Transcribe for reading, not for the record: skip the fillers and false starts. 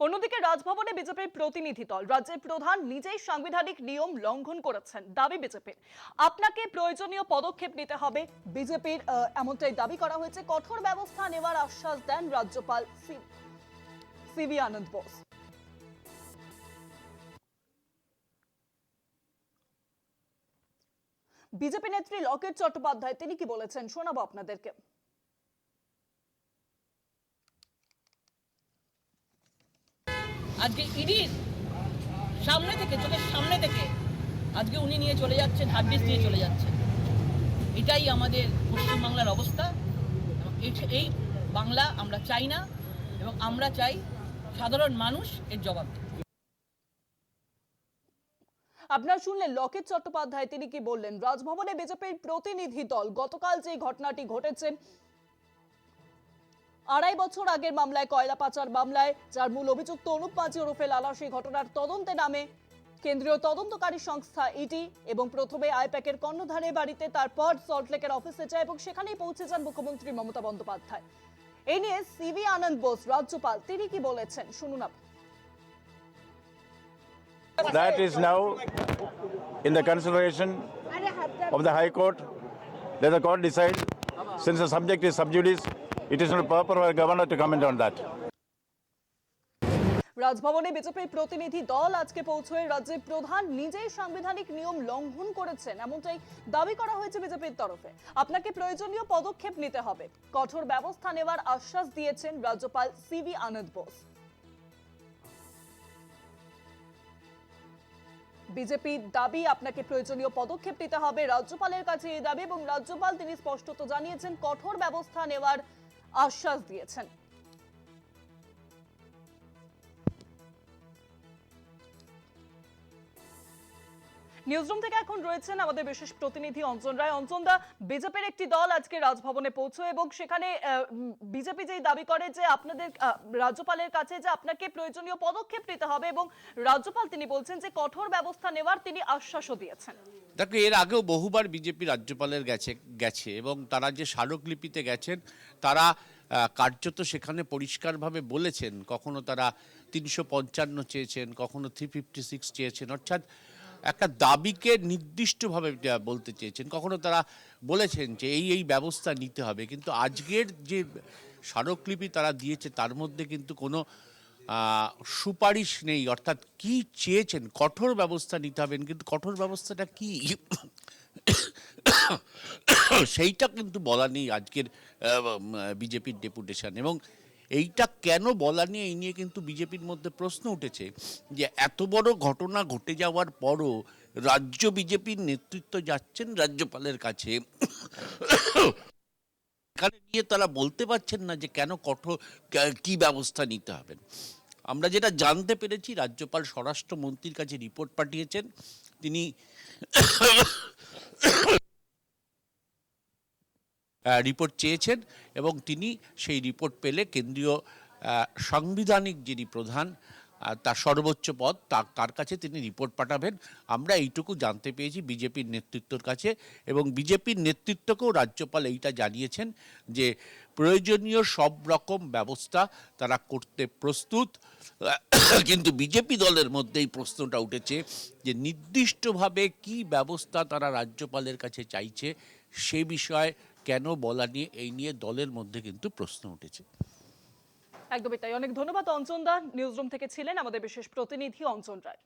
অন্যদিকে রাজভবনে বিজেপির প্রতিনিধি দল রাজ্যের প্রধান নিজেই সাংবিধানিক নিয়ম লঙ্ঘন করেছেন দাবি বিজেপির। আপনাকে প্রয়োজনীয় পদক্ষেপ নিতে হবে বিজেপির এমনটাই দাবি করা হয়েছে। কঠোর ব্যবস্থা নেওয়ার আশ্বাস দেন রাজ্যপাল সিভি আনন্দ বোস। বিজেপি নেত্রী লকেট চট্টোপাধ্যায় তিনি কি বলেছেন শোনাবো আপনাদেরকে। আজকে ইডির সামনে থেকে, চোখের সামনে থেকে আজকে উনি নিয়ে চলে যাচ্ছেন, হার্ডডিস্ক দিয়ে চলে যাচ্ছেন। এটাই আমাদের পশ্চিমবাংলার অবস্থা। এই বাংলা আমরা চাই না, এবং আমরা চাই সাধারণ মানুষ এর জবাব দেয়। আপনারা শুনলেন লকেট চট্টোপাধ্যায় তিনি কি বললেন। রাজভবনে বিজেপির প্রতিনিধি দল গতকাল যে ঘটনাটি ঘটেছে, 2.5 বছর আগের মামলায়, কয়লা পাচার মামলায় যার মূল অভিযুক্ত অনুপ মাঝি ওরফে লালা, সেই ঘটনার তদন্তে নামে কেন্দ্রীয় তদন্তকারী সংস্থা ইডি এবং প্রথমে আইপ্যাকের কর্ণধারের বাড়িতে, তারপর সল্টলেকের অফিসে যায় এবং সেখানেই পৌঁছে যান মুখ্যমন্ত্রী মমতা বন্দ্যোপাধ্যায়। এই নিয়ে সিভি আনন্দ বোস রাজ্যপাল তিনি কি বলেছেন শুনুন আপনি। That is now in the consideration of the High Court. Let the court decide. Since the subject is sub judice, it is not proper for a governor to comment on that. রাজভবনে বিজেপির প্রতিনিধি দল আজকে পৌঁছয়ে রাজ্যের প্রধান নিজেই সাংবিধানিক নিয়ম লঙ্ঘন করেছেন এমনটাই দাবি করা হয়েছে বিজেপির তরফে। আপনাকে প্রয়োজনীয় পদক্ষেপ নিতে হবে, কঠোর ব্যবস্থা নেওয়ার আশ্বাস দিয়েছেন রাজ্যপাল সিভি আনন্দ বোস। বিজেপির দাবি আপনাকে প্রয়োজনীয় পদক্ষেপ নিতে হবে, রাজ্যপালের কাছে এই দাবি, এবং রাজ্যপাল তিনি স্পষ্টত জানিয়েছেন কঠোর ব্যবস্থা নেওয়ার আশ্বাস দিয়েছেন। নিউজরুম থেকে এখন রয়েছেন আমাদের বিশেষ প্রতিনিধি অঞ্জন রায়। অঞ্জনদা, বিজেপির একটি দল আজকে রাজভবনে পৌঁছয় এবং সেখানে বিজেপি যেই দাবি করে যে আপনাদের রাজ্যপালের কাছে যে আপনাকে প্রয়োজনীয় পদক্ষেপ নিতে হবে, এবং রাজ্যপাল তিনি বলছেন যে কঠোর ব্যবস্থা নেওয়ার তিনি আশ্বাসও দিয়েছেন। দেখো, এর আগেও বহুবার বিজেপি রাজ্যপালের গেছে এবং তারা যে স্মারকলিপিতে গেছেন তারা কার্যত সেখানে পরিষ্কারভাবে বলেছেন, কখনো তারা 355 চেয়েছেন, কখনো 356 চেয়েছেন, অর্থাৎ একটা দাবিকে নির্দিষ্টভাবে বলতে চেয়েছেন। কখনো তারা বলেছেন যে এই ব্যবস্থা নিতে হবে, কিন্তু আজকের যে স্মারকলিপি তারা দিয়েছে তার মধ্যে কিন্তু কোনো সুপারিশ নেই। অর্থাৎ কি চেয়েছেন, কঠোর ব্যবস্থা নিতে হবে, কিন্তু কঠোর ব্যবস্থাটা কি সেইটা কিন্তু বলা নেই আজকের বিজেপির ডেপুটেশন। এবং এইটা কেন বলা নিয়ে, এই নিয়ে কিন্তু বিজেপির মধ্যে প্রশ্ন উঠেছে যে এত বড় ঘটনা ঘটে যাওয়ার পরও রাজ্য বিজেপির নেতৃত্ব যাচ্ছেন রাজ্যপালের কাছে, এখানে গিয়ে তারা বলতে পারছেন না যে কেন কঠোর কি ব্যবস্থা নিতে হবে। আমরা যেটা জানতে পেরেছি, রাজ্যপাল স্বরাষ্ট্রমন্ত্রীর কাছে রিপোর্ট পাঠিয়েছেন। তিনি রিপোর্ট চেয়েছেন এবং তিনি সেই রিপোর্ট পেলে কেন্দ্রীয় সাংবিধানিক যিনি প্রধান, তার সর্বোচ্চ পদ, তার কাছে তিনি রিপোর্ট পাঠাবেন। আমরা এইটুকু জানতে পেয়েছি বিজেপির নেতৃত্বর কাছে, এবং বিজেপির নেতৃত্বকেও রাজ্যপাল এইটা জানিয়েছেন যে প্রয়োজনীয় সব রকম ব্যবস্থা তারা করতে প্রস্তুত। কিন্তু বিজেপি দলের মধ্যে এই প্রশ্নটা উঠেছে যে নির্দিষ্টভাবে কি ব্যবস্থা তারা রাজ্যপালের কাছে চাইছে, সে বিষয়ে কেন বলা নিয়ে, এই নিয়ে দলের মধ্যে কিন্তু প্রশ্ন উঠেছে। একদমই তাই। অনেক ধন্যবাদ অঞ্জন দা, নিউজরুম থেকে ছিলেন আমাদের বিশেষ প্রতিনিধি অঞ্জন রায়।